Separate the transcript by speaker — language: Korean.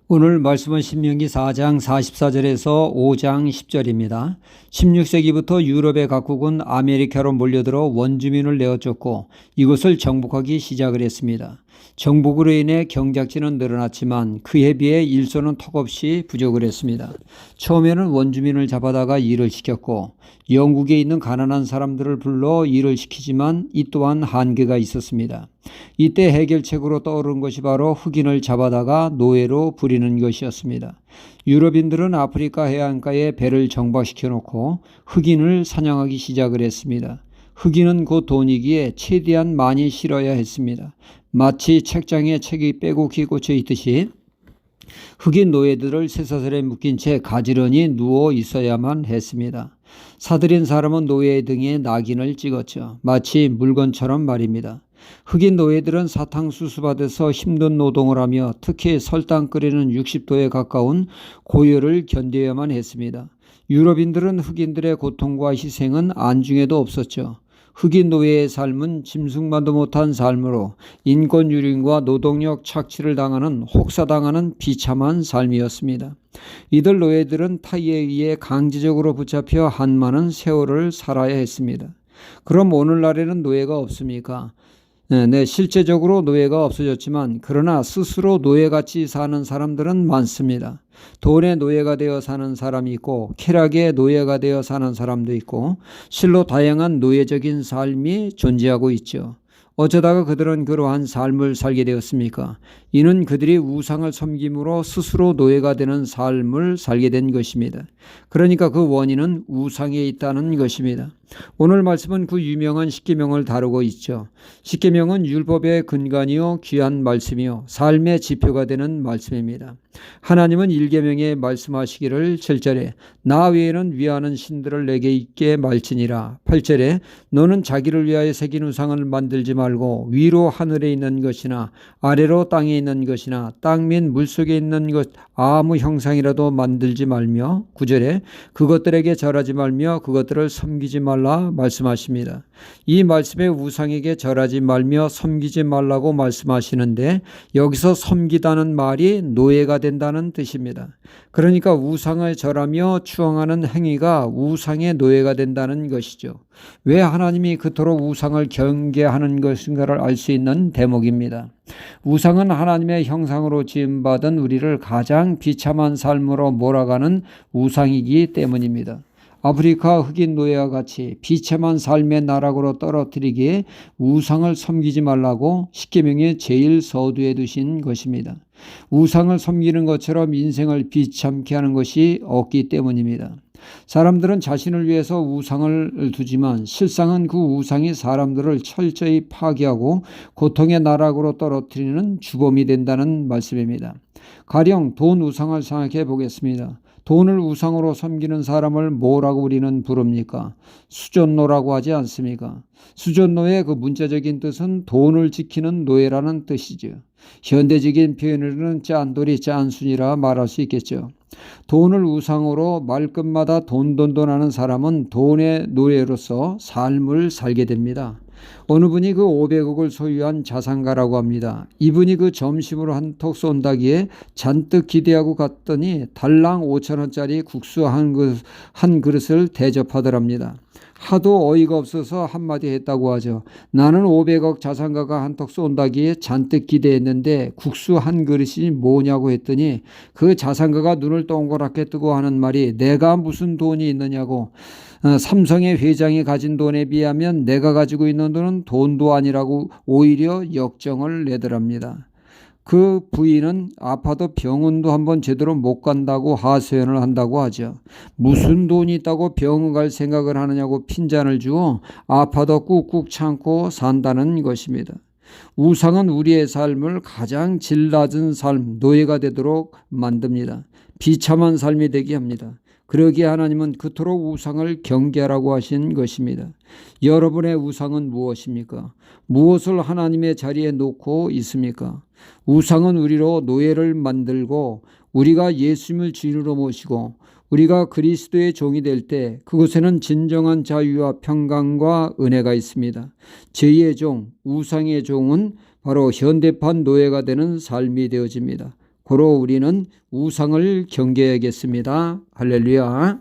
Speaker 1: 오늘 말씀은 신명기 4장 44절에서 5장 10절입니다. 16세기부터 유럽의 각국은 아메리카로 몰려들어 원주민을 내어쫓고 이곳을 정복하기 시작을 했습니다. 정복으로 인해 경작지는 늘어났지만 그에 비해 일손은 턱없이 부족을 했습니다. 처음에는 원주민을 잡아다가 일을 시켰고 영국에 있는 가난한 사람들을 불러 일을 시키지만 이 또한 한계가 있었습니다. 이때 해결책으로 떠오른 것이 바로 흑인을 잡아다가 노예로 부리는 것이었습니다. 유럽인들은 아프리카 해안가에 배를 정박시켜 놓고 흑인을 사냥하기 시작을 했습니다. 흑인은 곧 돈이기에 최대한 많이 실어야 했습니다. 마치 책장에 책이 빼곡히 꽂혀 있듯이 흑인 노예들을 쇠사슬에 묶인 채 가지런히 누워 있어야만 했습니다. 사들인 사람은 노예 등에 낙인을 찍었죠. 마치 물건처럼 말입니다. 흑인 노예들은 사탕수수밭에서 힘든 노동을 하며 특히 설탕 끓이는 60도에 가까운 고열을 견뎌야만 했습니다. 유럽인들은 흑인들의 고통과 희생은 안중에도 없었죠. 흑인 노예의 삶은 짐승만도 못한 삶으로 인권 유린과 노동력 착취를 당하는 혹사당하는 비참한 삶이었습니다. 이들 노예들은 타이에 의해 강제적으로 붙잡혀 한 많은 세월을 살아야 했습니다. 그럼 오늘날에는 노예가 없습니까? 네, 실제적으로 노예가 없어졌지만 그러나 스스로 노예같이 사는 사람들은 많습니다. 돈의 노예가 되어 사는 사람이 있고 쾌락의 노예가 되어 사는 사람도 있고 실로 다양한 노예적인 삶이 존재하고 있죠. 어쩌다가 그들은 그러한 삶을 살게 되었습니까? 이는 그들이 우상을 섬김으로 스스로 노예가 되는 삶을 살게 된 것입니다. 그러니까 그 원인은 우상에 있다는 것입니다. 오늘 말씀은 그 유명한 십계명을 다루고 있죠. 십계명은 율법의 근간이요 귀한 말씀이요 삶의 지표가 되는 말씀입니다. 하나님은 1계명에 말씀하시기를 7절에 나 외에는 위하는 신들을 내게 있게 말지니라. 8절에 너는 자기를 위하여 새긴 우상을 만들지 말고 위로 하늘에 있는 것이나 아래로 땅에 있는 것이나 땅 및 물속에 있는 것 아무 형상이라도 만들지 말며 9절에 그것들에게 절하지 말며 그것들을 섬기지 말라 말씀하십니다. 이 말씀에 우상에게 절하지 말며 섬기지 말라고 말씀하시는데 여기서 섬기다는 말이 노예가 된다는 뜻입니다. 그러니까 우상을 절하며 추앙하는 행위가 우상의 노예가 된다는 것이죠. 왜 하나님이 그토록 우상을 경계하는 것인가를 알 수 있는 대목입니다. 우상은 하나님의 형상으로 지음받은 우리를 가장 비참한 삶으로 몰아가는 우상이기 때문입니다. 아프리카 흑인 노예와 같이 비참한 삶의 나락으로 떨어뜨리기에 우상을 섬기지 말라고 십계명의 제일 서두에 두신 것입니다. 우상을 섬기는 것처럼 인생을 비참케 하는 것이 없기 때문입니다. 사람들은 자신을 위해서 우상을 두지만 실상은 그 우상이 사람들을 철저히 파괴하고 고통의 나락으로 떨어뜨리는 주범이 된다는 말씀입니다. 가령 돈 우상을 생각해 보겠습니다. 돈을 우상으로 섬기는 사람을 뭐라고 우리는 부릅니까? 수존노라고 하지 않습니까? 수존노의 그 문자적인 뜻은 돈을 지키는 노예라는 뜻이죠. 현대적인 표현으로는 짠돌이 짠순이라 말할 수 있겠죠. 돈을 우상으로 말끝마다 돈돈돈하는 사람은 돈의 노예로서 삶을 살게 됩니다. 어느 분이 그 500억을 소유한 자산가라고 합니다. 이분이 그 점심으로 한턱 쏜다기에 잔뜩 기대하고 갔더니 달랑 5,000원짜리 국수 한 그릇을 대접하더랍니다. 하도 어이가 없어서 한마디 했다고 하죠. 나는 500억 자산가가 한턱 쏜다기에 잔뜩 기대했는데 국수 한 그릇이 뭐냐고 했더니 그 자산가가 눈을 동그랗게 뜨고 하는 말이 내가 무슨 돈이 있느냐고, 삼성의 회장이 가진 돈에 비하면 내가 가지고 있는 돈은 돈도 아니라고 오히려 역정을 내더랍니다. 그 부인은 아파도 병원도 한번 제대로 못 간다고 하소연을 한다고 하죠. 무슨 돈이 있다고 병원 갈 생각을 하느냐고 핀잔을 주어 아파도 꾹꾹 참고 산다는 것입니다. 우상은 우리의 삶을 가장 질 낮은 삶, 노예가 되도록 만듭니다. 비참한 삶이 되게 합니다. 그러기에 하나님은 그토록 우상을 경계하라고 하신 것입니다. 여러분의 우상은 무엇입니까? 무엇을 하나님의 자리에 놓고 있습니까? 우상은 우리로 노예를 만들고 우리가 예수님을 주인으로 모시고 우리가 그리스도의 종이 될 때 그곳에는 진정한 자유와 평강과 은혜가 있습니다. 죄의 종, 우상의 종은 바로 현대판 노예가 되는 삶이 되어집니다. 고로 우리는 우상을 경계해야겠습니다. 할렐루야.